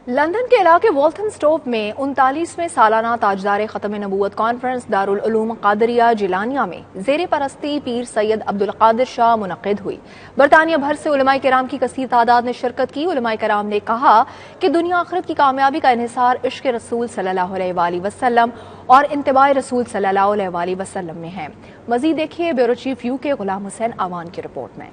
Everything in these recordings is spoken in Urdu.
لندن کے علاقے والتھم اسٹوپ میں 39ویں سالانہ تاجدار ختم نبوت کانفرنس دارالعلوم قادریہ جیلانیہ میں زیر پرستی پیر سید عبدالقادر شاہ منعقد ہوئی۔ برطانیہ بھر سے علماء کرام کی کثیر تعداد نے شرکت کی۔ علماء کرام نے کہا کہ دنیا آخرت کی کامیابی کا انحصار عشق رسول صلی اللہ علیہ وآلہ وسلم اور اتباع رسول صلی اللہ علیہ وآلہ وسلم میں ہے۔ مزید دیکھیے بیورو چیف یو کے غلام حسین آوان کی رپورٹ میں۔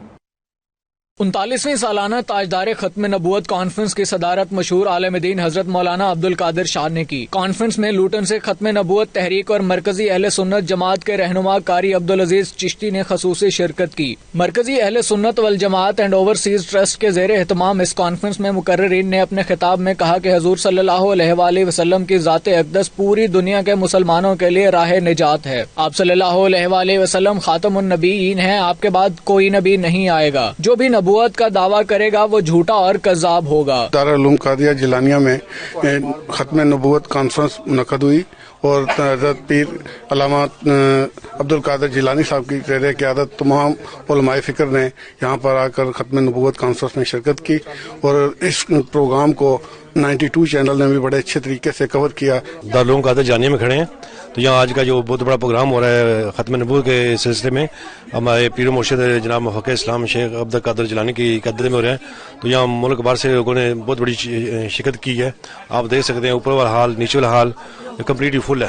39ویں سالانہ تاجدار ختم نبوت کانفرنس کی صدارت مشہور عالم دین حضرت مولانا عبدالقادر شاہ نے کی۔ کانفرنس میں لوٹن سے ختم نبوت تحریک اور مرکزی اہل سنت جماعت کے رہنما قاری عبدالعزیز چشتی نے خصوصی شرکت کی۔ مرکزی اہل سنت والجماعت اینڈ اوورسیز ٹرسٹ کے زیر اہتمام اس کانفرنس میں مقررین نے اپنے خطاب میں کہا کہ حضور صلی اللہ علیہ وآلہ وسلم کی ذات اقدس پوری دنیا کے مسلمانوں کے لیے راہ نجات ہے۔ آپ صلی اللہ علیہ وآلہ وسلم خاتم النبیین ہیں، آپ کے بعد کوئی نبی نہیں آئے گا۔ جو بھی نبوت کا دعویٰ کرے گا وہ جھوٹا اور کذاب ہوگا۔ دارالعلوم قادریہ جیلانیہ میں ختم نبوت کانفرنس منعقد ہوئی اور حضرت پیر علامہ عبدالقادر جیلانی صاحب کی زیر قیادت تمام علماء فکر نے یہاں پر آ کر ختم نبوت کانفرنس میں شرکت کی اور اس پروگرام کو 92 چینل نے بھی بڑے اچھے طریقے سے کور کیا۔ دارالعلوم قادریہ جیلانیہ میں کھڑے ہیں تو یہاں آج کا جو بہت بڑا پروگرام ہو رہا ہے ختم نبوت کے سلسلے میں ہمارے پیر و مرشد جناب محقق اسلام شیخ عبدالقادر جیلانی کی قیادت میں ہو رہے ہیں، تو یہاں ملک بھر سے لوگوں نے بہت بڑی شرکت کی ہے۔ آپ دیکھ سکتے ہیں اوپر والا حال نیچے والا حال کمپلیٹلی فل ہے،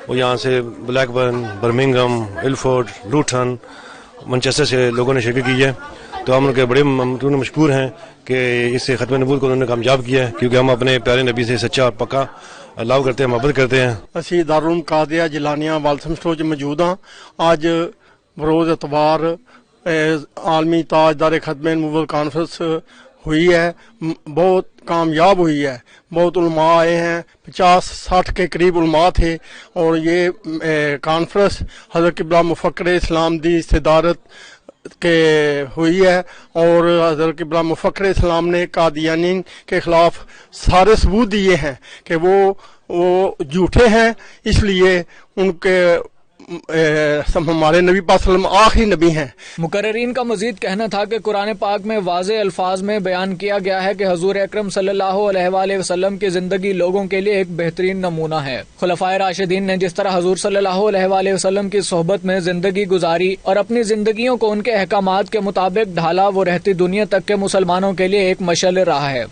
اور یہاں سے بلیک برن، برمنگم، الفورڈ، لوٹن، منچسٹر سے لوگوں نے شرکت کی ہے۔ تو ہم ان کے بڑے مشکور ہیں کہ اس ختم نبوت کو انہوں نے کامیاب کیا ہے، کیونکہ ہم اپنے پیارے نبی سے سچا اور پکا اللہ کرتے ہیں، محبت کرتے ہیں۔ اسی دارالعلوم قادریہ جیلانیہ والتھم اسٹوپ موجود ہاں۔ آج بروز اتوار عالمی تاجدار ختم نبوت کانفرنس ہوئی ہے، بہت کامیاب ہوئی ہے۔ بہت علماء آئے ہیں، 50-60 کے قریب علماء تھے، اور یہ کانفرنس حضرت قبلہ مفکر اسلام دی صدارت کے ہوئی ہے، اور حضرت قبلہ مفکر اسلام نے قادیانین کے خلاف سارے ثبوت دیے ہیں کہ وہ جھوٹے ہیں، اس لیے ان کے ہمارے نبی پاک صلی اللہ علیہ وسلم آخری نبی ہیں۔ مقررین کا مزید کہنا تھا کہ قرآن پاک میں واضح الفاظ میں بیان کیا گیا ہے کہ حضور اکرم صلی اللہ علیہ وآلہ وسلم کی زندگی لوگوں کے لیے ایک بہترین نمونہ ہے۔ خلفائے راشدین نے جس طرح حضور صلی اللہ علیہ وآلہ وسلم کی صحبت میں زندگی گزاری اور اپنی زندگیوں کو ان کے احکامات کے مطابق ڈھالا، وہ رہتی دنیا تک کے مسلمانوں کے لیے ایک مشعل راہ ہے۔